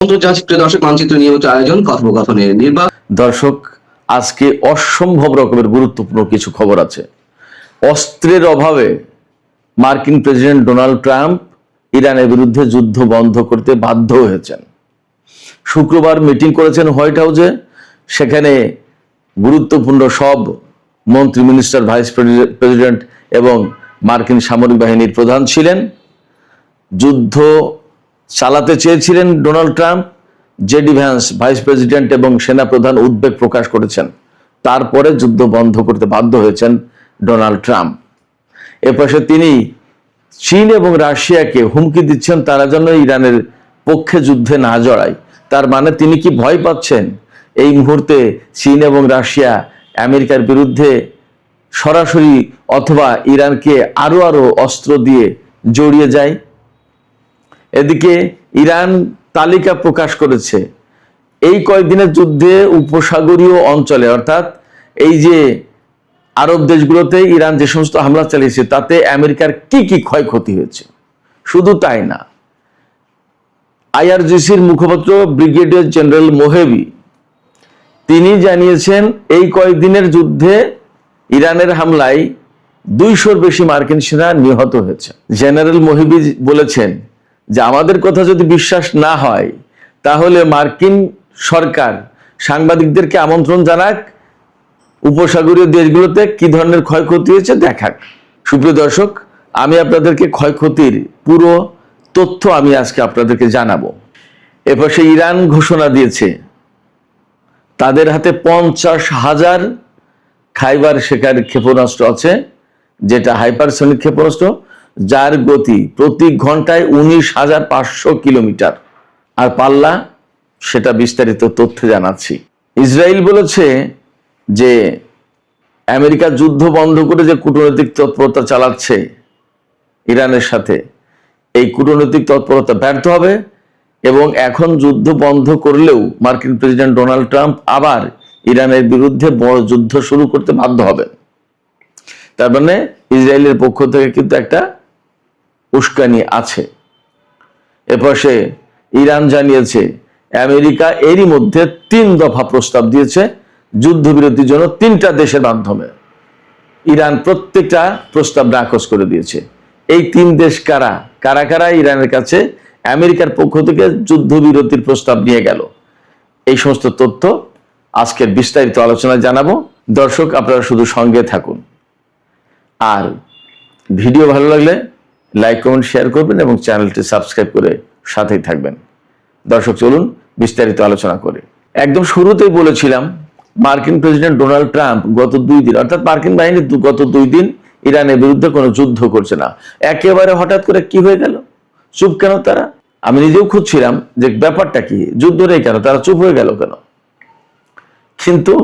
দর্শক মানচিত্র নিয়মিত আয়োজন কথোপকথনের দর্শক আজকে অসম্ভব রকমের গুরুত্বপূর্ণ কিছু খবর আছে। অস্ত্রের অভাবে মার্কিন প্রেসিডেন্ট ডোনাল্ড ট্রাম্প ইরানের বিরুদ্ধে যুদ্ধ বন্ধ করতে বাধ্য হয়েছেন। শুক্রবার মিটিং করেছেন হোয়াইট হাউসে। সেখানে গুরুত্বপূর্ণ সব মন্ত্রী, মিনিস্টার, ভাইস প্রেসিডেন্ট এবং মার্কিন সামরিক বাহিনীর প্রধান ছিলেন। যুদ্ধ চালাতে চেয়েছিলেন Donald Trump. JD Vance, vice president এবং সেনাপ্রধান উদ্বেগ প্রকাশ করেছেন। তারপরে যুদ্ধ বন্ধ করতে বাধ্য হয়েছেন ডোনাল্ড ট্রাম্প। এপাশে তিনি চীন এবং রাশিয়াকে হুমকি দিচ্ছেন তারা যেন ইরানের পক্ষে যুদ্ধে না জড়ায়। তার মানে তিনি কি ভয় পাচ্ছেন এই মুহূর্তে চীন এবং রাশিয়া আমেরিকার বিরুদ্ধে সরাসরি অথবা ইরানকে আরো অস্ত্র দিয়ে জড়িয়ে যায়? এদিকে ইরান তালিকা প্রকাশ করেছে এই কয়েকদিনের যুদ্ধে উপসাগরীয় অঞ্চলে, অর্থাৎ এই যে আরব দেশগুলোতে ইরান যে সমস্ত হামলা চালিয়েছে তাতে আমেরিকার কি কি ক্ষয়ক্ষতি হয়েছে। শুধু তাই না, আইআরজিসির মুখপাত্র ব্রিগেডিয়ার জেনারেল মোহেবি তিনি জানিয়েছেন এই কয়েকদিনের যুদ্ধে ইরানের হামলায় 200-র বেশি মার্কিন সেনা নিহত হয়েছে। জেনারেল মোহেবি বলেছেন যে আমাদের কথা যদি বিশ্বাস না হয় তাহলে মার্কিন সরকার সাংবাদিকদেরকে আমন্ত্রণ জানাক, উপসাগরীয় দেশগুলোতে কি ধরনের ক্ষয়ক্ষতি হয়েছে দেখাক। সুপ্রিয় দর্শক, আমি আপনাদেরকে ক্ষয়ক্ষতির পুরো তথ্য আমি আজকে আপনাদেরকে জানাবো। এপাশে ইরান ঘোষণা দিয়েছে তাদের হাতে 50,000 খাইবার শেখার ক্ষেপণাস্ত্র আছে, যেটা হাইপারসনিক ক্ষেপণাস্ত্র, যার গতি প্রতি ঘন্টায় 19,500 কিলোমিটার। আর পাল্লা, সেটা বিস্তারিত তথ্য জানাচ্ছি। ইসরায়েল বলেছে যে আমেরিকা যুদ্ধ বন্ধ করে যে কূটনৈতিক তৎপরতা চালাচ্ছে ইরানের সাথে, এই কূটনৈতিক তৎপরতা ব্যর্থ হবে এবং এখন যুদ্ধ বন্ধ করলেও মার্কিন প্রেসিডেন্ট ডোনাল্ড ট্রাম্প আবার ইরানের বিরুদ্ধে বড় যুদ্ধ শুরু করতে বাধ্য হবেন। তার মানে ইসরায়েলের পক্ষ থেকে কিন্তু একটা উস্কানি আছে। এপাশে ইরান জানিয়েছে আমেরিকা এরই মধ্যে 3 দফা প্রস্তাব দিয়েছে যুদ্ধবিরতির জন্য 3টা দেশের মাধ্যমে। ইরান প্রত্যেকটা প্রস্তাব নাকচ করে দিয়েছে। এই 3 দেশ কারা কারা ইরানের কাছে আমেরিকার পক্ষ থেকে যুদ্ধবিরতির প্রস্তাব নিয়ে গেল, এই সমস্ত তথ্য আজকের বিস্তারিত আলোচনায় জানাবো। দর্শক, আপনারা শুধু সঙ্গে থাকুন, আর ভিডিও ভালো লাগলে লাইক, কমেন্ট, শেয়ার করবেন এবং চ্যানেলটি সাবস্ক্রাইব করে সাথেই থাকবেন। দর্শক, চলুন বিস্তারিত আলোচনা করে। একদম শুরুতেই বলেছিলাম মার্কিন প্রেসিডেন্ট ডোনাল্ড ট্রাম্প গত 2 দিন, অর্থাৎ মার্কিন বাহিনী গত 2 দিন ইরানের বিরুদ্ধে কোনো যুদ্ধ করছে না। একেবারে হঠাৎ করে কি হয়ে গেল? চুপ কেন তারা? আমি নিজেও খুঁজছিলাম যে ব্যাপারটা কি, যুদ্ধ নেই কেন, তারা চুপ হয়ে গেল কেন? কিন্তু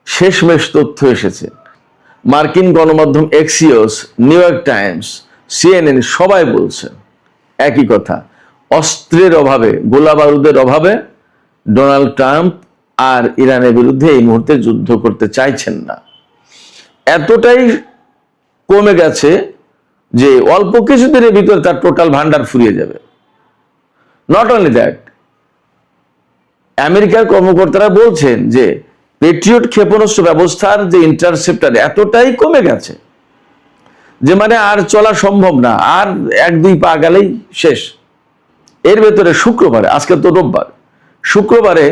শেষমেশ তথ্য এসেছে। মার্কিন গণমাধ্যম Axios, new York Times, CNN সবাই বলছে একই কথা, অস্ত্রের অভাবে, গোলা বারুদের অভাবে ডোনাল্ড ট্রাম্প আর ইরানের বিরুদ্ধে এই মুহূর্তে যুদ্ধ করতে চাইছেন না। এতটাই কমে গেছে যে অল্প কিছুদিনের ভিতরে তার টোটাল ভান্ডার ফুরিয়ে যাবে। নট অনলি দ্যাট, আমেরিকার কর্মকর্তারা বলছেন যে পেট্রিয়ট ক্ষেপণাস্ত্র ব্যবস্থার যে ইন্টারসেপ্টার এতটাই কমে গেছে যে মানে আর চলা সম্ভব না, আর 1-2 পা গেলেই শেষ। এর ভেতরে শুক্রবারে, আজকে তো রোববার, শুক্রবারে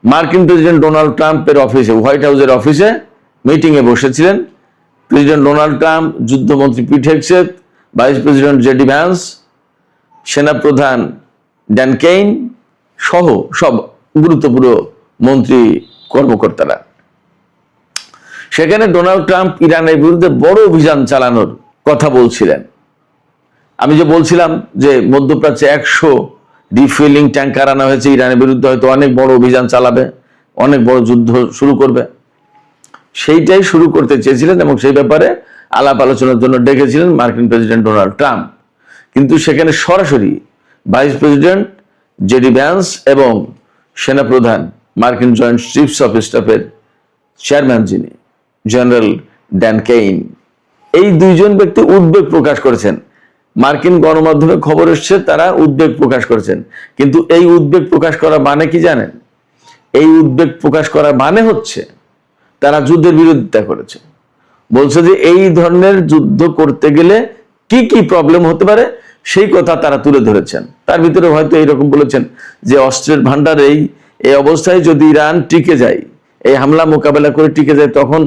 মার্কিন প্রেসিডেন্ট ডোনাল্ড ট্রাম্পের অফিসে, হোয়াইট হাউসের অফিসে মিটিংয়ে বসেছিলেন প্রেসিডেন্ট ডোনাল্ড ট্রাম্প, যুদ্ধমন্ত্রী Pete Hegseth, vice president JD Vance, সেনাপ্রধান ড্যান কেইন সহ সব গুরুত্বপূর্ণ মন্ত্রী কর্মকর্তারা। সেখানে ডোনাল্ড ট্রাম্প ইরানের বিরুদ্ধে বড় অভিযান চালানোর কথা বলছিলেন। আমি যে বলছিলাম যে মধ্যপ্রাচ্যে 100 রিফুয়েলিং ট্যাঙ্কার আনা হয়েছে, ইরানের বিরুদ্ধে হয়তো অনেক বড় অভিযান চালাবে, অনেক বড় যুদ্ধ শুরু করবে, সেইটাই শুরু করতে চেয়েছিলেন এবং সেই ব্যাপারে আলাপ আলোচনার জন্য ডেকেছিলেন মার্কিন প্রেসিডেন্ট ডোনাল্ড ট্রাম্প। কিন্তু সেখানে সরাসরি ভাইস প্রেসিডেন্ট জেডি ভ্যান্স এবং সেনাপ্রধান, মার্কিন জয়েন্ট চিফস অফ স্টাফের চেয়ারম্যান যিনি জেনারেল ড্যান কেইন, এই 2জন ব্যক্তি উদ্বেগ প্রকাশ করেছেন মার্কিন গণমাধ্যমে খবর এসছে, তারা উদ্বেগ প্রকাশ করেছেন। কিন্তু এই উদ্বেগ প্রকাশ করা মানে কি জানেন? এই উদ্বেগ প্রকাশ করার মানে হচ্ছে তারা যুদ্ধের বিরোধিতা করেছে। বলছে যে এই ধরনের যুদ্ধ করতে গেলে কি কি প্রবলেম হতে পারে সেই কথা তারা তুলে ধরেছেন। তার ভিতরে হয়তো এইরকম বলেছেন যে অস্ত্রের ভান্ডার এই অবস্থায় যদি ইরান টিকে যায়, এই হামলা মোকাবেলা করে টিকে যায়, তখন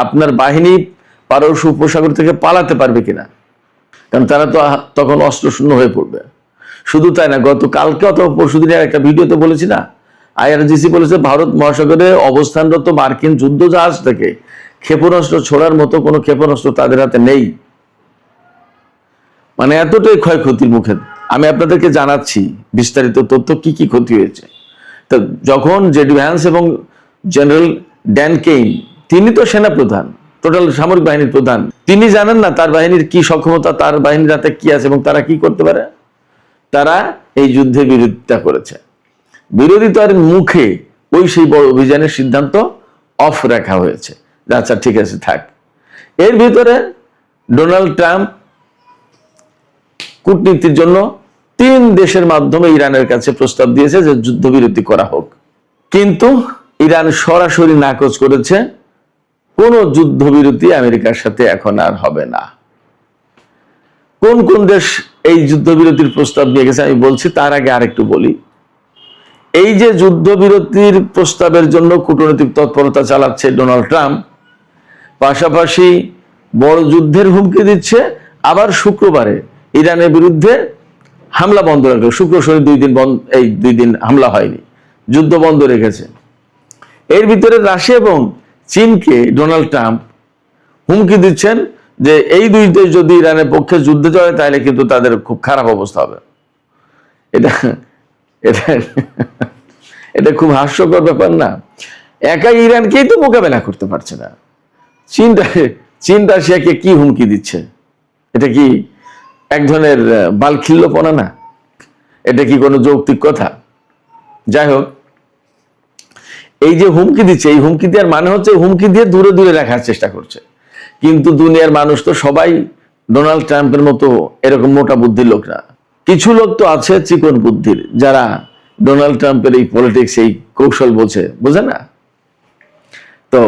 আপনার বাহিনী পারস্য উপসাগর থেকে পালাতে পারবে কিনা, কারণ তারা তো তখন অস্ত্র শূন্য হয়ে পড়বে। শুধু তাই না, গতকালকে অথবা পরশুদিনের একটা ভিডিওতে বলেছি না, IRGC বলেছে ভারত মহাসাগরে অবস্থানরত মার্কিন যুদ্ধ জাহাজ থেকে ক্ষেপণাস্ত্র ছোড়ার মতো কোনো ক্ষেপণাস্ত্র তাদের হাতে নেই। মানে এতটাই ক্ষয়ক্ষতির মুখে। আমি আপনাদেরকে জানাচ্ছি বিস্তারিত তথ্য কি কি ক্ষতি হয়েছে। তো যখন জেডি ভ্যান্স এবং জেনারেল ড্যান কেইন, তিনি তো সেনা প্রধান, টোটাল সামরিক বাহিনীর প্রধান, তিনি জানেন না তার বাহিনীর কি সক্ষমতা, তার বাহিনীর হাতে কি আছে এবং তারা কি করতে পারে। তারা এই যুদ্ধে বিরোধিতা করেছে। বিরোধিতার মুখে সেই বড় অভিযানের সিদ্ধান্ত অফ রাখা হয়েছে। আচ্ছা ঠিক আছে থাক। এর ভিতরে ডোনাল্ড ট্রাম্প কূটনীতির জন্য 3 দেশের মাধ্যমে ইরানের কাছে প্রস্তাব দিয়েছে যে যুদ্ধবিরতি করা হোক, কিন্তু ইরান সরাসরি নাকচ করেছে। কোন যুদ্ধবিরতি আমেরিকার সাথে এখন আর হবে না। কোন কোন দেশ এই যুদ্ধবিরতির প্রস্তাব নিয়ে গেছে আমি বলছি, তার আগে আরেকটু বলি। এই যে যুদ্ধবিরতির প্রস্তাবের জন্য কূটনৈতিক তৎপরতা চালাচ্ছে ডোনাল্ড ট্রাম্প, পাশাপাশি বড় যুদ্ধের হুমকি দিচ্ছে। আবার শুক্রবারে ইরানের বিরুদ্ধে হামলা বন্ধ রাখলো। শুক্র শনি 2 দিন বন্ধ, এই 2 দিন হামলা হয়নি, যুদ্ধ বন্ধ রেখেছে। এর ভিতরে রাশিয়া এবং চীনকে ডোনাল্ড ট্রাম্প হুমকি দিচ্ছেন যে এই 2 দেশ যদি ইরানের পক্ষে যুদ্ধে জড়ায় তাহলে কিন্তু তাদের খুব খারাপ অবস্থা হবে। এটা এটা এটা খুব হাস্যকর ব্যাপার না? একা ইরানকেই তো মোকাবেলা করতে পারছে না, চীন রাশিয়াকে কি হুমকি দিচ্ছে? এটা কি এক ধরনের বালখিল্যপনা না? এটা কি কোনো যৌক্তিক কথা? যাই হোক, এই যে হুমকি দিচ্ছে, এই হুমকি দেওয়ার মানে হচ্ছে হুমকি দিয়ে দূরে দূরে রাখার চেষ্টা করছে। কিন্তু দুনিয়ার মানুষ তো সবাই ডোনাল্ড ট্রাম্পের মতো এরকম মোটা বুদ্ধির লোক না। কিছু লোক তো আছে চিকন বুদ্ধির, যারা ডোনাল্ড ট্রাম্পের এই পলিটিক্স, এই কৌশল বোঝে না। তো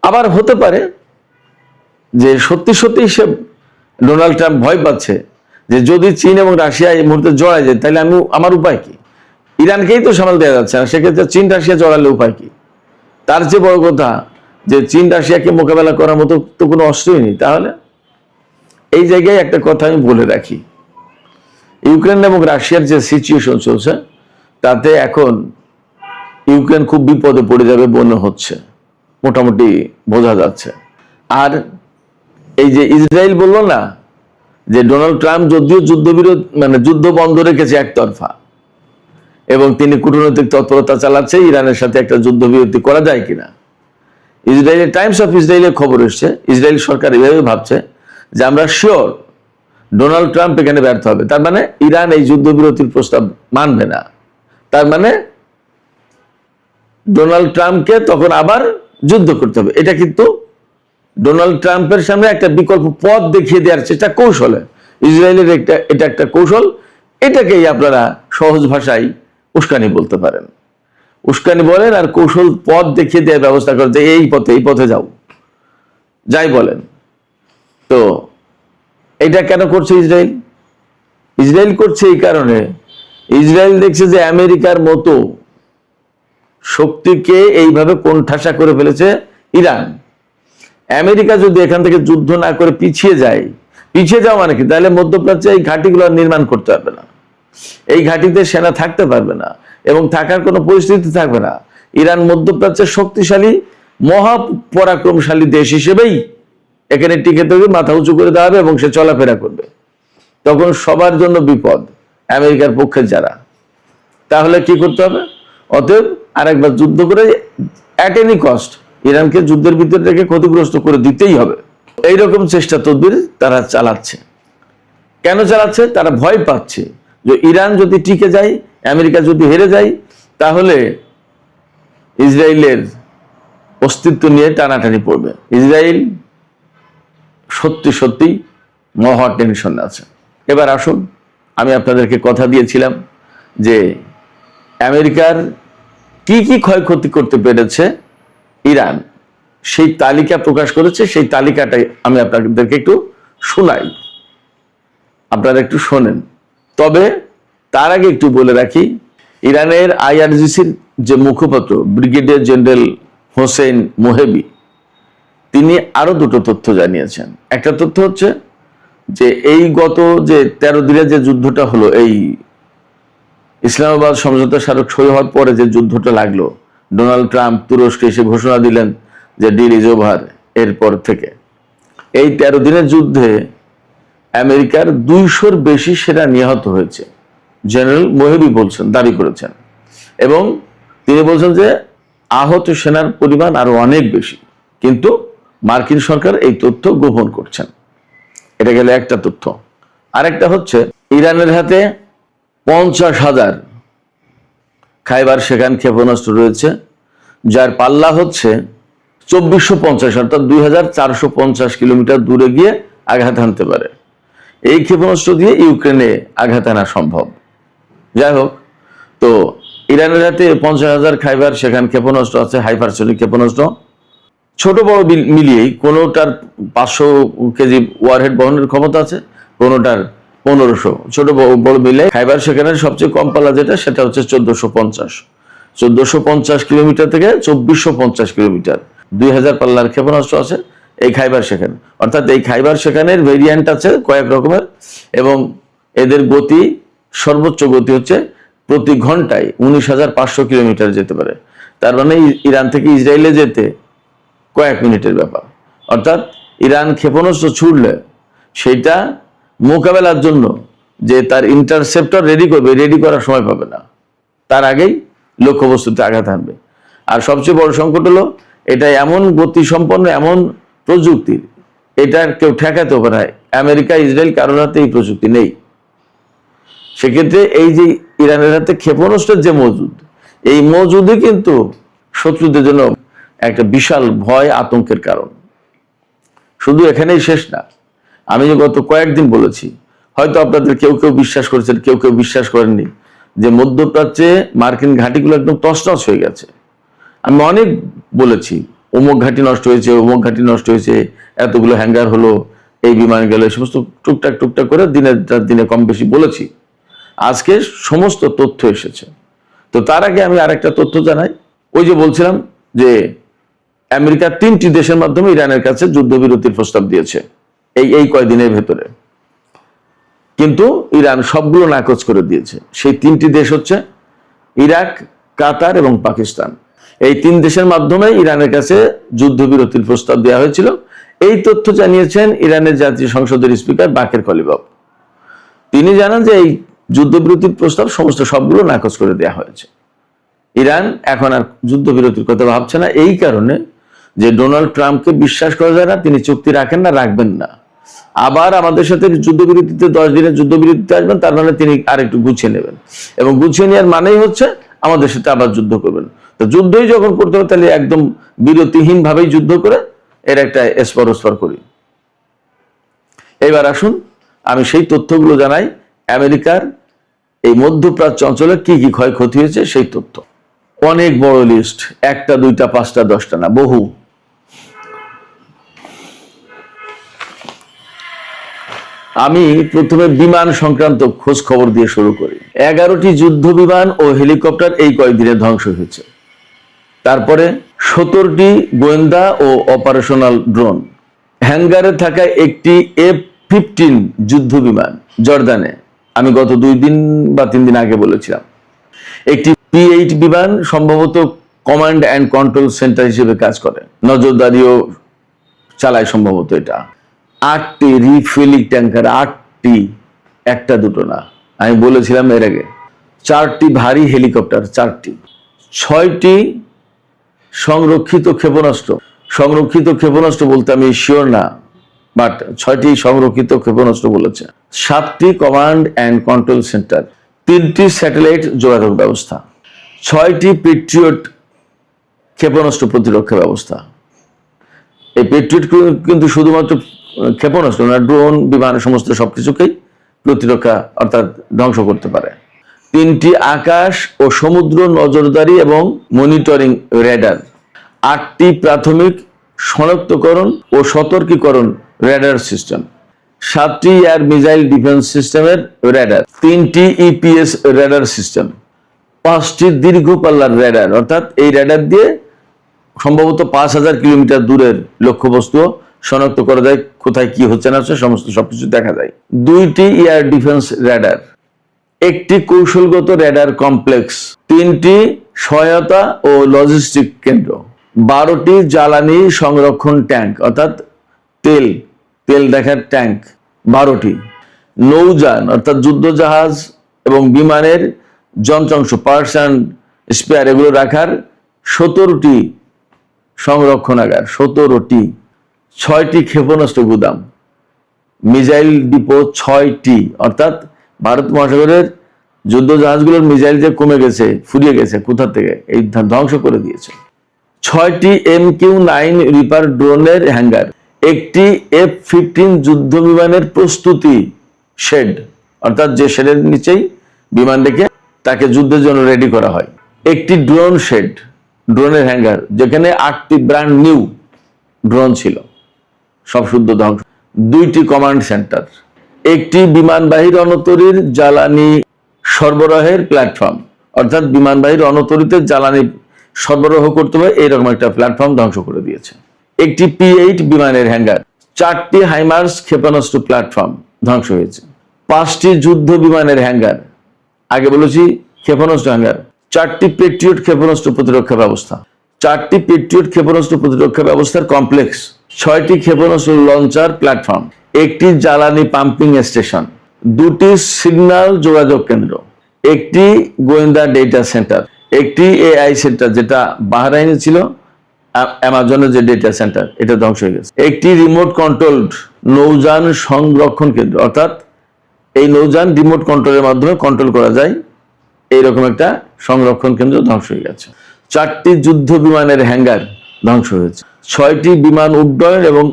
আবার হতে পারে যে সত্যি সত্যি সে ডোনাল্ড ট্রাম্প ভয় পাচ্ছে যে যদি চীন এবং রাশিয়া এই মুহূর্তে জড়ায় যায় তাহলে আমার উপায় কি? ইরানকেই তো সামাল দেওয়া যাচ্ছে না, সেক্ষেত্রে চীন রাশিয়া জড়ালে উপায় কি? তার চেয়ে বড় কথা যে চীন রাশিয়াকে মোকাবেলা করার মতো তো কোনো অস্ত্রই নেই। তাহলে এই জায়গায় একটা কথা আমি বলে রাখি, ইউক্রেন এবং রাশিয়ার যে সিচুয়েশন চলছে তাতে এখন ইউক্রেন খুব বিপদে পড়ে যাবে মনে হচ্ছে, মোটামুটি বোঝা যাচ্ছে। আর এই যে ইসরায়েল বলল না যে ডোনাল্ড ট্রাম্প যদিও যুদ্ধ বন্ধ রেখেছে একতরফা এবং তিনি কূটনৈতিক তৎপরতা চালাচ্ছে ইরানের সাথে একটা যুদ্ধবিরতি করা যায় কিনা, ইসরায়েলের টাইমস অফ ইসরায়েলের খবর এসছে ইসরায়েল সরকার এভাবে ভাবছে যে আমরা শিওর ডোনাল্ড ট্রাম্প এখানে ব্যর্থ হবে। তার মানে ইরান এই যুদ্ধবিরতির প্রস্তাব মানবে না। তার মানে ডোনাল্ড ট্রাম্পকে তখন আবার যুদ্ধ করতে হবে। এটা কিন্তু ডোনাল্ড ট্রাম্পের সামনে একটা বিকল্প পথ দেখিয়ে দেওয়ার চেষ্টা, কৌশলে ইসরায়েলের এটা একটা কৌশল। এটাকেই আপনারা সহজ ভাষায় উস্কানি বলতে পারেন। উস্কানি বলেন আর কৌশল পথ দেখিয়ে দেওয়ার ব্যবস্থা করে যে এই পথে যাও, যাই বলেন। তো এটা কেন করছে ইসরায়েল করছে এই কারণে, ইসরায়েল দেখছে যে আমেরিকার মতো শক্তিকে এইভাবে কোণঠাসা করে ফেলেছে ইরান। আমেরিকা যদি এখান থেকে যুদ্ধ না করে পিছিয়ে যাওয়া মানে কি? তাহলে মধ্যপ্রাচ্যে এই ঘাঁটিগুলো নির্মাণ করতে পারবে না, এই ঘাঁটিতে সেনা থাকতে পারবে না এবং থাকার কোনো পরিস্থিতি থাকবে না। ইরান মধ্যপ্রাচ্যের শক্তিশালী মহাপরাক্রমশালী দেশ হিসেবেই এখানে টিকে থাকবে, মাথা উঁচু করে দেওয়া হবে এবং সে চলাফেরা করবে। তখন সবার জন্য বিপদ, আমেরিকার পক্ষে যারা। তাহলে কি করতে হবে? অতএব আরেকবার যুদ্ধ করে অ্যাট এনি কস্ট ইরানকে যুদ্ধের ভিতরে রেখে ক্ষতিগ্রস্ত করে দিতেই হবে। এইরকম চেষ্টা তদবির তারা চালাচ্ছে। কেন চালাচ্ছে? তারা ভয় পাচ্ছে যে ইরান যদি টিকে যায়, আমেরিকা যদি হেরে যায়, তাহলে ইসরায়েলের অস্তিত্ব নিয়ে টানাটানি পড়বে। ইসরায়েল সত্যি মহা টেনশন আছে। এবার আসুন, আমি আপনাদেরকে কথা দিয়েছিলাম যে আমেরিকার কি কি ক্ষয়ক্ষতি করতে পেরেছে ইরান, সেই তালিকা প্রকাশ করেছে। সেই তালিকাটাই আমি আপনাদেরকে একটু শোনাই, আপনারা একটু শোনেন। তবে তার আগে একটু বলে রাখি, ইরানের আইআরজিসির যে মুখপাত্র ব্রিগেডিয়ার জেনারেল হোসেন মোহেবি, তিনি আরো দুটো তথ্য জানিয়েছেন। একটা তথ্য হচ্ছে যে এই গত যে 13 দিনের যে যুদ্ধটা হলো, এই ইসলামাবাদ সমঝোতা স্মারক সই হওয়ার পরে যে যুদ্ধটা লাগলো, ডোনাল্ড ট্রাম্প তুরস্কে এসে ঘোষণা দিলেন যে ডিল ইজ ওভার, এরপর থেকে এই 13 দিনের যুদ্ধে আমেরিকার 200-র বেশি সেনা নিহত হয়েছে, জেনারেল মোহেবি বলছেন, দাবি করেছেন। এবং তিনি বলছেন যে আহত সেনার পরিমাণ আরো অনেক বেশি, কিন্তু মার্কিন সরকার এই তথ্য গোপন করছেন। এটা গেল একটা তথ্য। আরেকটা হচ্ছে ইরানের হাতে 50,000 খাইবার শেখান ক্ষেপণাস্ত্র রয়েছে, যার পাল্লা হচ্ছে 2450, অর্থাৎ 2450 কিলোমিটার দূরে গিয়ে আঘাত হানতে পারে। এই ক্ষেপণাস্ত্র দিয়ে ইউক্রেনে আঘাত আনা সম্ভব। যাই হোক, তো ইরানের হাতে 50,000 খাইবার শেখান ক্ষেপণাস্ত্র আছে, হাইপারসনিক ক্ষেপণাস্ত্র। ছোট বড় মিলিয়েই কোনোটার 500 কেজি ওয়ারহেড বহনের ক্ষমতা আছে, কোনোটার 1500। ছোট বড় মিলে খাইবার শেখানের সবচেয়ে কম পাল্লা যেটা, সেটা হচ্ছে 1450 কিলোমিটার থেকে 2450 কিলোমিটার, 2000 পাল্লার ক্ষেপণাস্ত্র আছে এই খাইবার শেখান। অর্থাৎ এই খাইবার শেখানের ভেরিয়েন্ট আছে কয়েক রকমের, এবং এদের গতি, সর্বোচ্চ গতি হচ্ছে প্রতি ঘন্টায় 19,500 কিলোমিটার যেতে পারে। তার মানে ইরান থেকে ইসরায়েলে যেতে কয়েক মিনিটের ব্যাপার। অর্থাৎ ইরান ক্ষেপণাস্ত্র ছুড়লে সেটা মোকাবেলার জন্য যে তার ইন্টারসেপ্টর রেডি করবে, রেডি করার সময় পাবে না, তার আগেই লক্ষ্যবস্তুতে আঘাত হানবে। আর সবচেয়ে বড় সংকট হলো এটা এমন গতি সম্পন্ন, এমন প্রযুক্তি, এটা কেউ ঠেকাতেও পারে না। আমেরিকা, ইসরায়েল কারোর হাতে এই প্রযুক্তি নেই। সেক্ষেত্রে এই যে ইরানের হাতে ক্ষেপণাস্ত্রের যে মজুদ, এই মজুদই কিন্তু শত্রুদের জন্য একটা বিশাল ভয়, আতঙ্কের কারণ। শুধু এখানেই শেষ না। আমি যে গত কয়েকদিন বলেছি, হয়তো আপনাদের কেউ কেউ বিশ্বাস করেছেন, কেউ কেউ বিশ্বাস করেননি, যে মধ্যপ্রাচ্যে মার্কিন ঘাঁটিগুলো একদম তছনছ হয়ে গেছে। আমি অনেক বলেছি, অমুক ঘাঁটি নষ্ট হয়েছে, অমুক ঘাঁটি নষ্ট হয়েছে, এতগুলো হ্যাঙ্গার হলো, এই বিমান গেল, এই সমস্ত টুকটাক টুকটাক করে দিনে কম বেশি বলেছি। আজকে সমস্ত তথ্য এসেছে। তো তার আগে আমি আরেকটা তথ্য জানাই। ওই যে বলছিলাম যে আমেরিকা 3টি দেশের মাধ্যমে ইরানের কাছে যুদ্ধবিরতির প্রস্তাব দিয়েছে এই কয়দিনের ভেতরে, কিন্তু ইরান সবগুলো নাকচ করে দিয়েছে। সেই 3টি দেশ হচ্ছে ইরাক, কাতার এবং পাকিস্তান। এই 3 দেশের মাধ্যমে ইরানের কাছে যুদ্ধবিরতির প্রস্তাব দেওয়া হয়েছিল। এই তথ্য জানিয়েছেন ইরানের জাতীয় সংসদের স্পিকার বাকের কলিবাফ। তিনি জানান যে এই যুদ্ধবিরতির প্রস্তাব সবগুলো নাকচ করে দেওয়া হয়েছে। ইরান এখন আর যুদ্ধবিরতির কথা ভাবছে না, এই কারণে যে ডোনাল্ড ট্রাম্পকে বিশ্বাস করা যায় না, তিনি চুক্তি রাখেন না, রাখবেন না। আবার আমাদের সাথে যুদ্ধবিরতিতে 10 দিনের যুদ্ধবিরতিতে আসবেন, তার মানে তিনি আরেকটু গুছিয়ে নেবেন, এবং গুছিয়ে নেওয়ার মানেই হচ্ছে আমাদের সাথে আবার যুদ্ধ করবেন। তো যুদ্ধই যখন করতে হবে, তাহলে একদম বিরতিহীন ভাবেই যুদ্ধ করে এর একটা এসপর ওসপর করি। এবার আসুন, আমি সেই তথ্যগুলো জানাই আমেরিকার এই মধ্যপ্রাচ্য অঞ্চলে কি কি ক্ষয়ক্ষতি হয়েছে সেই তথ্য। অনেক বড় লিস্ট, 1টা 2টা 5টা 10টা না, বহু। আমি প্রথমে বিমান সংক্রান্ত খোঁজ খবর দিয়ে শুরু করি। 11টি যুদ্ধ বিমান ও হেলিকপ্টার এই কয়েকদিনে ধ্বংস হয়েছে। তারপরে 17টি গোয়েন্দা ও অপারেশনাল ড্রোন। হ্যাঙ্গারে থাকা একটি F-15 যুদ্ধ বিমান জর্দানে, আমি গত 2 দিন বা 3 দিন আগে বলেছিলাম। একটি P-8 বিমান সম্ভবত কমান্ড অ্যান্ড কন্ট্রোল সেন্টার হিসেবে কাজ করে, নজরদারিও চালায় সম্ভবত এটা। 8টি রিফুয়েলিং ট্যাঙ্কার, 8টি, 1টা 2টো না, আমি বলেছিলাম এর আগে। 4টি ভারী হেলিকপ্টার, 4টি। 6টি সংরক্ষিত ক্ষেপণাস্ত্র। সংরক্ষিত ক্ষেপণাস্ত্র বলতে আমি শিওর না, বাট 6টি সংরক্ষিত ক্ষেপণাস্ত্র বলেছে। 7টি কমান্ড অ্যান্ড কন্ট্রোল সেন্টার, 3টি স্যাটেলাইট যোগাযোগ ব্যবস্থা, 6টি পেট্রিয়ট ক্ষেপণাস্ত্র প্রতিরক্ষা ব্যবস্থা। এই পেট্রিয়ট কিন্তু শুধুমাত্র ক্ষেপণাস্ত্র না ড্রোন বিমান সমস্ত সবকিছুকেই প্রতিরক্ষা অর্থাৎ ধ্বংস করতে পারে। 3টি আকাশ ও সমুদ্র নজরদারি এবং মনিটরিং রেডার, 8টি প্রাথমিক শনাক্তকরণ ও সতর্কীকরণ রেডার সিস্টেম, 7টি এয়ার মিসাইল ডিফেন্স সিস্টেমের রেডার, 3টি ইপিএস রেডার সিস্টেম, 5টি দীর্ঘ পাল্লার রেডার, অর্থাৎ এই রেডার দিয়ে সম্ভবত 5000 কিলোমিটার দূরের লক্ষ্যবস্তু শনাক্ত করা যায়, কোথায় কি হচ্ছে না হচ্ছে সমস্ত সবকিছু দেখা যায়। 2টি এয়ার ডিফেন্স রেডার, 1টি কৌশলগত রেডার কমপ্লেক্স, 3টি সহায়তা ও লজিস্টিক কেন্দ্র, 12টি জ্বালানি সংরক্ষণ ট্যাঙ্ক অর্থাৎ তেল দেখার ট্যাঙ্ক 12টি, নৌযান অর্থাৎ যুদ্ধজাহাজ এবং বিমানের যন্ত্রাংশ পার্টস অ্যান্ড স্পেয়ার এগুলো রাখার 17টি সংরক্ষণাগার, 17টি, 6টি ক্ষেপণাস্ত্র গুদাম, মিসাইল ডিপো 6টি, অর্থাৎ ভারত মহাসাগরের যুদ্ধ জাহাজগুলোর মিসাইল যে কমে গেছে, ফুরিয়ে গেছে, কোথা থেকে এই ধ্বংস করে দিয়েছে। 6টি MQ-9 রিপার ড্রোনের হ্যাঙ্গার, 1টি F-15 যুদ্ধ বিমানের প্রস্তুতি শেড, অর্থাৎ যে শেডের নিচেই বিমান রেখে তাকে যুদ্ধের জন্য রেডি করা হয়, 1টি ড্রোন শেড, ড্রোনের হ্যাঙ্গার যেখানে 8টি ব্র্যান্ড নিউ ড্রোন ছিল, সব শুদ্ধ ধ্বংস, 2টি কমান্ড সেন্টার, 1টি বিমানবাহী রণতরীর জ্বালানি সরবরাহের প্ল্যাটফর্ম, অর্থাৎ বিমানবাহী রণতরীতে জ্বালানি সরবরাহ করতে হবে এইরকম একটা প্ল্যাটফর্ম ধ্বংস করে দিয়েছে, 1টি P-8 বিমানের হ্যাঙ্গার, 4টি হাইমার্স ক্ষেপণাস্ত্র প্ল্যাটফর্ম ধ্বংস হয়েছে, 5টি যুদ্ধ বিমানের হ্যাঙ্গার, আগে বলেছি ক্ষেপণাস্ত্র হ্যাঙ্গার, 4টি পেট্রিয়ট ক্ষেপণাস্ত্র প্রতিরক্ষা ব্যবস্থা, 4টি পেট্রিয়ট ক্ষেপণাস্ত্র প্রতিরক্ষা ব্যবস্থার কমপ্লেক্স, 6টি ক্ষেপণাস্ত্র লঞ্চার প্ল্যাটফর্ম, 1টি জ্বালানি পাম্পিং স্টেশন, 2টি সিগন্যাল যোগাযোগ কেন্দ্র, 1টি গোয়েন্দা ডেটা সেন্টার, 1টি AI সেন্টার যেটা বাহরাইনে ছিল, অ্যামাজনের যে ডেটা সেন্টার এটা ধ্বংস হয়ে গেছে, 1টি রিমোট কন্ট্রোলড নৌযান সংরক্ষণ কেন্দ্র, অর্থাৎ এই নৌযান রিমোট কন্ট্রোলের মাধ্যমে কন্ট্রোল করা যায় এইরকম একটা সংরক্ষণ কেন্দ্র ধ্বংস হয়ে গেছে, 4টি যুদ্ধ বিমানের হ্যাঙ্গার ধ্বংস হয়েছে, 6টি বিমান উড্ডয়ন এবং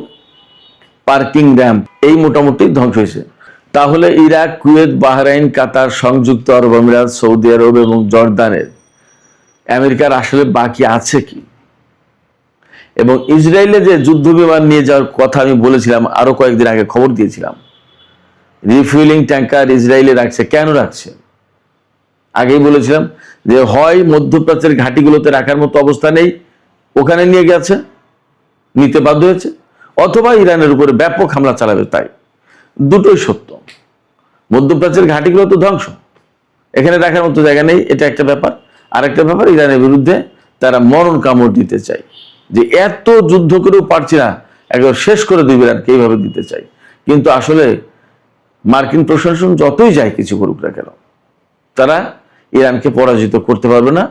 পার্কিং র্যাম্প এই মোটামুটি ধ্বংস হয়েছে। তাহলে ইরাক, কুয়েত, বাহরাইন, কাতার, সংযুক্ত আরব আমিরাত, সৌদি আরব এবং জর্দানের আমেরিকার আসলে বাকি আছে কি? এবং ইসরায়েলে যে যুদ্ধ বিমান নিয়ে যাওয়ার কথা আমি বলেছিলাম, আরো কয়েকদিন আগে খবর দিয়েছিলাম, রিফুয়েলিং ট্যাঙ্কার ইসরায়েলে রাখছে, কেন রাখছে? আগেই বলেছিলাম যে হয় মধ্যপ্রাচ্যের ঘাঁটিগুলোতে রাখার মতো অবস্থা নেই, ওখানে নিয়ে গেছে, নিতে বাধ্য হয়েছে, অথবা ইরানের উপরে ব্যাপক হামলা চালাবে, তাই দুটোই সত্য। মধ্যপ্রাচ্যের ঘাঁটিগুলো তো ধ্বংস, এখানে রাখার মতো জায়গা নেই, এটা একটা ব্যাপার। আর একটা ব্যাপার, ইরানের বিরুদ্ধে তারা মরণ কামড় দিতে চায়, যে এত যুদ্ধ করেও পারছি না, একবার শেষ করে দিবে ইরানকে, এইভাবে দিতে চাই। কিন্তু আসলে মার্কিন প্রশাসন যতই যায় কিছু করুক না কেন, তারা ইরানকে পরাজিত করতে পারবে না।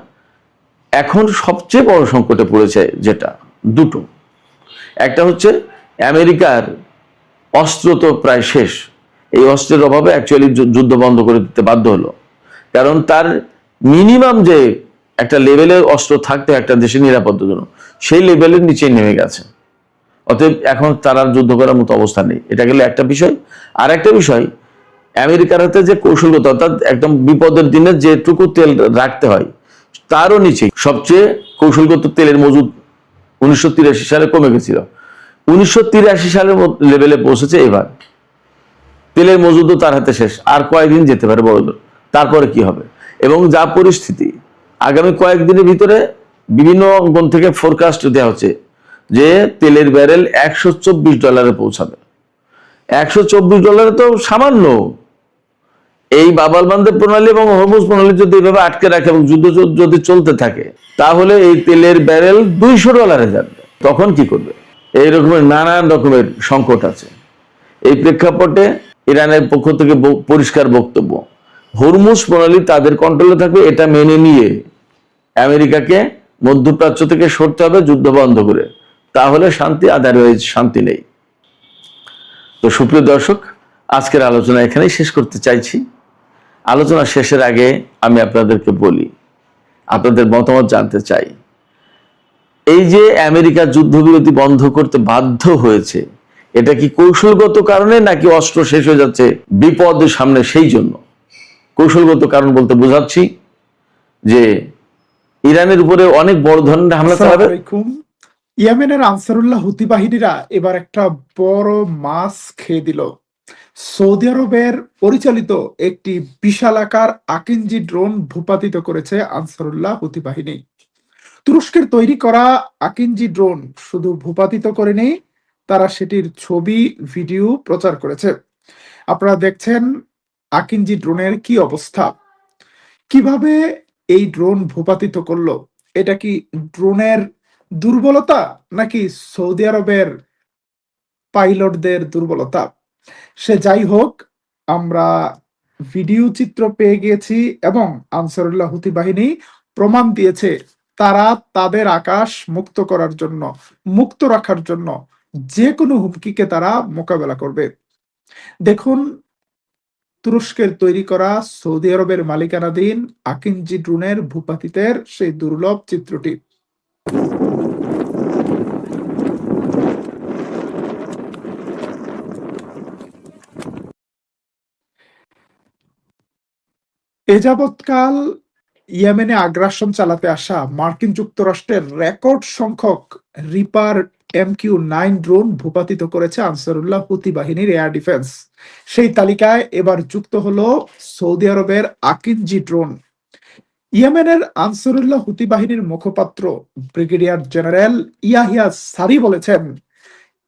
এখন সবচেয়ে বড় সংকটে পড়েছে যেটা, দুটো, একটা হচ্ছে আমেরিকার অস্ত্র তো প্রায় শেষ, এই অস্ত্রের অভাবে অ্যাকচুয়ালি যুদ্ধ বন্ধ করে দিতে বাধ্য হলো, কারণ তার মিনিমাম যে একটা লেভেলের অস্ত্র থাকতে একটা দেশের নিরাপত্তার জন্য, সেই লেভেলের নিচে নেমে গেছে। অতএব এখন তারা যুদ্ধ করার মতো অবস্থা নেই, এটা গেলে একটা বিষয়। আর একটা বিষয়, আমেরিকার হাতে যে কৌশলগত, অর্থাৎ একদম বিপদের দিনে যেটুকু তেল রাখতে হয় তারও নিচে সবচেয়ে কৌশলগত তেলের মজুদ 1983 সালে কমে গেছিল, 1983 সালের লেভেলে পৌঁছেছে এবার। তেলের মজুদও তার হাতে শেষ, আর কয়েকদিন যেতে পারে বড়জোর, তারপরে কি হবে? এবং যা পরিস্থিতি, আগামী কয়েকদিনের ভিতরে বিভিন্ন অঙ্গন থেকে ফোরকাস্ট দেওয়া হচ্ছে যে তেলের ব্যারেল $124 পৌঁছাবে। $124 তো সামান্য। এই বাব-আল মানদেব প্রণালী এবং হরমুজ প্রণালী যদি এভাবে আটকে রাখে এবং যুদ্ধ যদি চলতে থাকে, তাহলে এই তেলের ব্যারেল $200 যাবে। তখন কি করবে? এই রকমের নানান রকমের সংকট আছে। এই প্রেক্ষাপটে ইরানের পক্ষ থেকে পরিষ্কার বক্তব্য, হরমুজ প্রণালী তাদের কন্ট্রোলে থাকবে, এটা মেনে নিয়ে আমেরিকাকে মধ্যপ্রাচ্য থেকে সরতে হবে যুদ্ধ বন্ধ করে, তাহলে শান্তি, আদারওয়াইজ শান্তি নেই। তো সুপ্রিয় দর্শক, আজকের আলোচনা এখানেই শেষ করতে চাইছি। আলোচনা শেষের আগে আমি আপনাদেরকে বলি, আপনাদের মতামত জানতে চাই। এই যে আমেরিকা যুদ্ধবিরতি বন্ধ করতে বাধ্য হয়েছে, এটা কি কৌশলগত কারণে নাকি অস্ত্র শেষ হয়ে যাচ্ছে বিপদ সামনে সেই জন্য? কৌশলগত কারণ বলতে বোঝাচ্ছি যে ইরানের উপরে অনেক বড় ধরনের হামলা আসসালামু চালাবে। আলাইকুম। ইয়েমেনের আনসারুল্লাহ হুতি বাহিনীরা এবার একটা বড় মাছ খেয়ে দিল। সৌদি আরবের পরিচালিত একটি বিশালাকার আকিঞ্জি ড্রোন ভূপাতিত করেছে আনসারুল্লাহ হুতি বাহিনী। তুরস্কের তৈরি করা আকিঞ্জি ড্রোন শুধু ভূপাতিত করেনি, তারা সেটির ছবি ভিডিও প্রচার করেছে। আপনারা দেখছেন আকিঞ্জি ড্রোনের কি অবস্থা, কিভাবে এই ড্রোন ভূপাতিত করলো। এটা কি ড্রোনের দুর্বলতা নাকি সৌদি আরবের পাইলটদের দুর্বলতা? সে যাই হোক, আমরা ভিডিও চিত্র পেয়ে গিয়েছি এবং আনসারুল্লাহ হুতি বাহিনী প্রমাণ দিয়েছে তারা তাদের আকাশ মুক্ত রাখার জন্য যে কোনো হুমকিকে তারা মোকাবেলা করবে। দেখুন তুরস্কের তৈরি করা সৌদি আরবের মালিকানাধীন আকিঞ্জি ড্রোনের ভূপাতিতের সেই দুর্লভ চিত্রটি। এ যাবৎকাল ইয়েমেনে আগ্রাসন চালাতে আসা মার্কিন যুক্তরাষ্ট্রের রেকর্ড সংখ্যক রিপার MQ-9 ড্রোন ভূপাতিত করেছে আনসারুল্লাহ হুতি বাহিনীর এয়ার ডিফেন্স। সেই তালিকায় এবার যুক্ত হলো সৌদি আরবের আকিঞ্জি ড্রোন। ইয়েমেনের আনসারুল্লাহ হুতি বাহিনীর মুখপাত্র ব্রিগেডিয়ার জেনারেল ইয়াহিয়া সারি বলেছেন,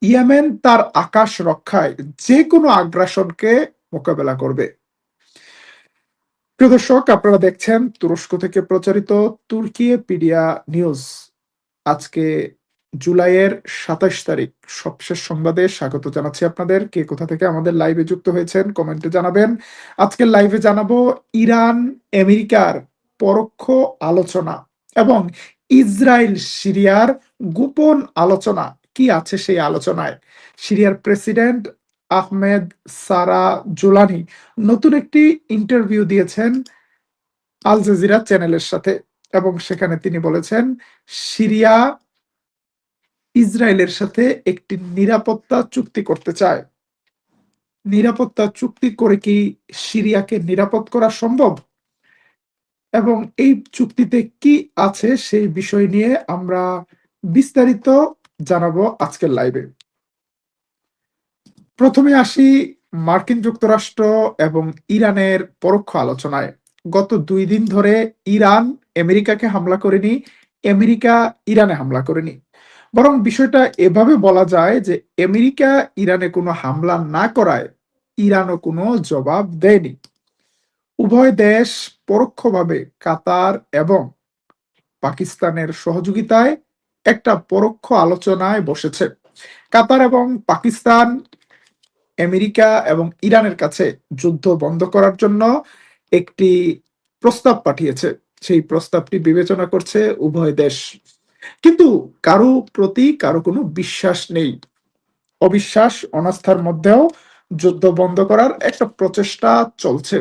ইয়েমেন তার আকাশ রক্ষায় যে কোনো আগ্রাসনকে মোকাবেলা করবে। প্রিয় দর্শক, আপনারা দেখছেন তুরস্ক থেকে প্রচারিত তুর্কিয়েপিডিয়া নিউজ। আজকে জুলাইয়ের 27 তারিখ সবশেষ সংবাদে স্বাগত জানাচ্ছি আপনাদের। কে কোথা থেকে আমাদের লাইভে যুক্ত হয়েছেন কমেন্টে জানাবেন। আজকের লাইভে জানাবো ইরান আমেরিকার পরোক্ষ আলোচনা এবং ইসরায়েল সিরিয়ার গোপন আলোচনা কি আছে সেই আলোচনায়। সিরিয়ার প্রেসিডেন্ট আহমেদ সারা জোলানি নতুন একটি ইন্টারভিউ দিয়েছেন আল জাজিরা চ্যানেলের সাথে এবং সেখানে তিনি বলেছেন সিরিয়া ইসরায়েলের সাথে একটি নিরাপত্তা চুক্তি করতে চায়। নিরাপত্তা চুক্তি করে কি সিরিয়াকে নিরাপদ করা সম্ভব এবং এই চুক্তিতে কি আছে সেই বিষয় নিয়ে আমরা বিস্তারিত জানাবো আজকের লাইভে। প্রথমে আসি মার্কিন যুক্তরাষ্ট্র এবং ইরানের পরোক্ষ আলোচনায়। গত 2 দিন ধরে ইরান আমেরিকাকে হামলা করেনি, আমেরিকা ইরানে হামলা করেনি। বরং বিষয়টা এভাবে বলা যায় যে আমেরিকা ইরানে কোনো হামলা না করায় ইরানও কোনো জবাব দেয়নি। উভয় দেশ পরোক্ষভাবে কাতার এবং পাকিস্তানের সহযোগিতায় একটা পরোক্ষ আলোচনায় বসেছে। কাতার এবং পাকিস্তান আমেরিকা এবং ইরানের কাছে যুদ্ধ বন্ধ করার জন্য একটি প্রস্তাব পাঠিয়েছে। সেই প্রস্তাবটি বিবেচনা করছে উভয় দেশ, কিন্তু কারো প্রতি কারো কোনো বিশ্বাস নেই। অবিশ্বাস অনাস্থার মধ্যেও যুদ্ধ বন্ধ করার একটা প্রচেষ্টা চলছে।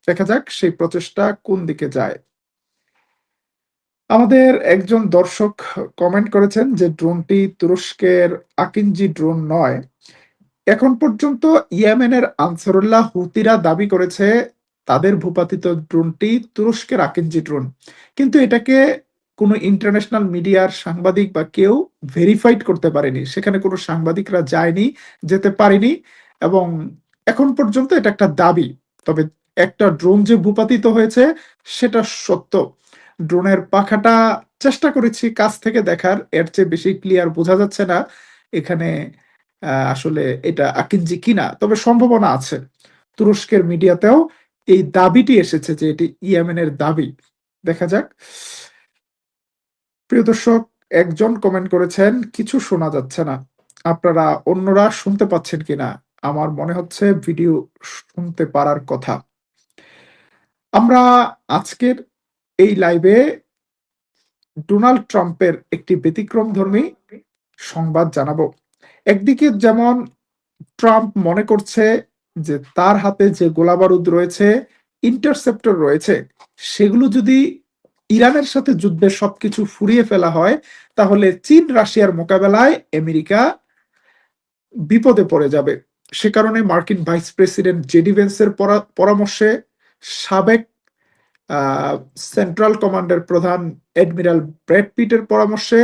দেখা যাক সেই প্রচেষ্টা কোন দিকে যায়। আমাদের একজন দর্শক কমেন্ট করেছেন যে ড্রোনটি তুরস্কের আকিঞ্জি ড্রোন নয়। এখন পর্যন্ত ইয়েমেনের আনসারুল্লাহ হুতিরা দাবি করেছে তাদের ভূপাতিত ড্রোনটি তুরস্কের আকিঞ্জি ড্রোন, কিন্তু এটাকে কোনো ইন্টারন্যাশনাল মিডিয়ার সাংবাদিক বা কেউ ভেরিফাইড করতে পারেনি। সেখানে কোনো সাংবাদিকরা যায়নি, যেতে পারেনি এবং এখন পর্যন্ত এটা একটা দাবি। তবে একটা ড্রোন যে ভূপাতিত হয়েছে সেটা সত্য। ড্রোনের পাখাটা চেষ্টা করেছি কাছ থেকে দেখার, এর চেয়ে বেশি ক্লিয়ার বোঝা যাচ্ছে না এখানে আসলে এটা আকিঞ্জি কিনা, তবে সম্ভাবনা আছে। তুরস্কের মিডিয়াতেও এই দাবিটি এসেছে যে এটি ইয়েমেনের দাবি। দেখা যাক। প্রিয় দর্শক, একজন কমেন্ট করেছেন কিছু শোনা যাচ্ছে না, আপনারা অন্যরা শুনতে পাচ্ছেন কিনা? আমার মনে হচ্ছে ভিডিও শুনতে পারার কথা। আমরা আজকের এই লাইভে ডোনাল্ড ট্রাম্পের একটি ব্যতিক্রমধর্মী সংবাদ জানাবো। একদিকে যেমন ট্রাম্প মনে করছে যে তার হাতে যে গোলাবারুদ রয়েছে, ইন্টারসেপ্টর রয়েছে, সেগুলো যদি ইরানের সাথে যুদ্ধে সবকিছু ফুরিয়ে ফেলা হয় তাহলে চীন রাশিয়ার মোকাবেলায় আমেরিকা বিপদে পড়ে যাবে। সে কারণে মার্কিন ভাইস প্রেসিডেন্ট জেডি ভেন্সের পরামর্শে সাবেক সেন্ট্রাল কমান্ডের প্রধান অ্যাডমিরাল ব্র্যাড পিটের পরামর্শে